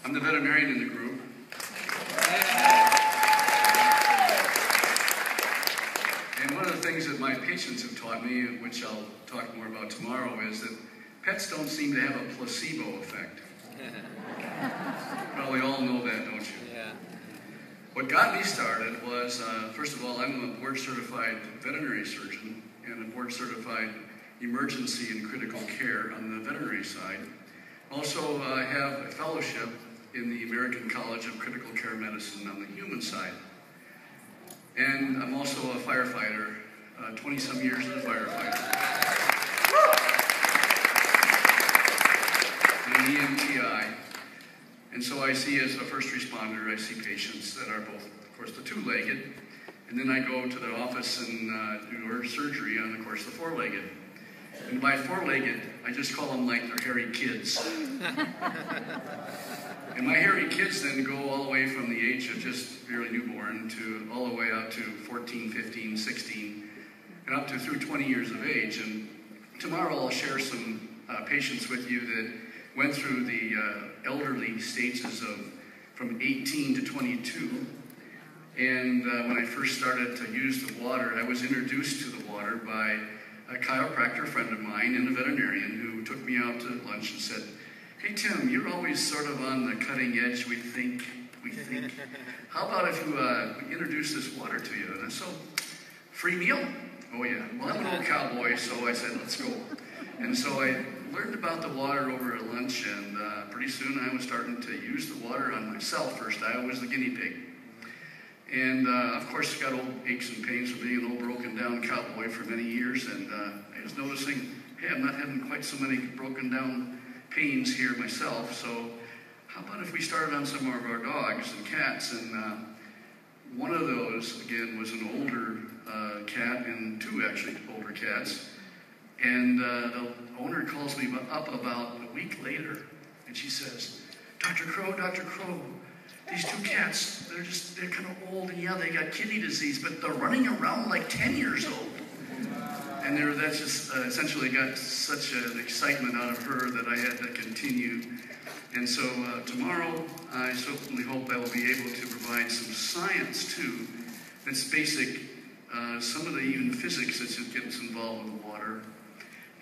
I'm the veterinarian in the group. And one of the things that my patients have taught me, which I'll talk more about tomorrow, is that pets don't seem to have a placebo effect. Probably all know that, don't you? Yeah. What got me started was, first of all, I'm a board-certified veterinary surgeon and a board-certified emergency and critical care on the veterinary side. Also, I have a fellowship in the American College of Critical Care Medicine on the human side. And I'm also a firefighter, 20-some years as a firefighter. And an EMTI. And so I see, as a first responder, I see patients that are both, of course, the two-legged, and then I go to the office and do our surgery on, of course, the four-legged. And by four-legged, I just call them like they're hairy kids. And my hairy kids then go all the way from the age of just barely newborn to all the way up to 14, 15, 16, and up to through 20 years of age. And tomorrow I'll share some patients with you that went through the elderly stages of from 18 to 22. And when I first started to use the water, I was introduced to the water by a chiropractor friend of mine and a veterinarian who took me out to lunch and said, "Hey Tim, you're always sort of on the cutting edge, we think. How about if we introduce this water to you?" And so, free meal? Oh yeah. Well, I'm an old cowboy, so I said, let's go. And so I learned about the water over at lunch, and pretty soon I was starting to use the water on myself first. I was the guinea pig. And of course, got old aches and pains from being an old broken down cowboy for many years, and I was noticing, hey, I'm not having quite so many broken down pains here myself, so how about if we started on some of our dogs and cats? And one of those, again, was an older cat, and two actually older cats. And the owner calls me up about a week later, and she says, Dr. Crow, these two cats, they're kind of old, and yeah, they got kidney disease, but they're running around like 10 years old. And that's just essentially got such an excitement out of her that I had to continue. And so tomorrow, I certainly hope I will be able to provide some science too, that's basic, some of the even physics that gets involved with the water,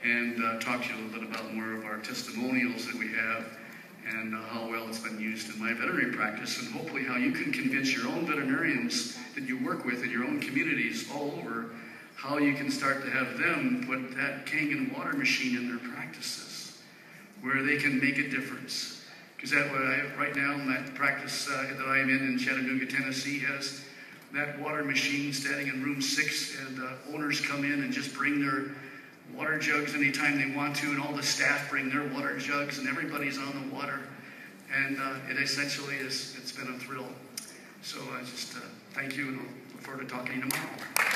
and talk to you a little bit about more of our testimonials that we have and how well it's been used in my veterinary practice, and hopefully how you can convince your own veterinarians that you work with in your own communities all over how you can start to have them put that Kangen water machine in their practices where they can make a difference. Because right now, that practice that I'm in Chattanooga, Tennessee, has that water machine standing in room 6, and owners come in and just bring their water jugs anytime they want to, and all the staff bring their water jugs, and everybody's on the water. And it essentially it's been a thrill. So I just thank you, and I'll look forward to talking to you tomorrow.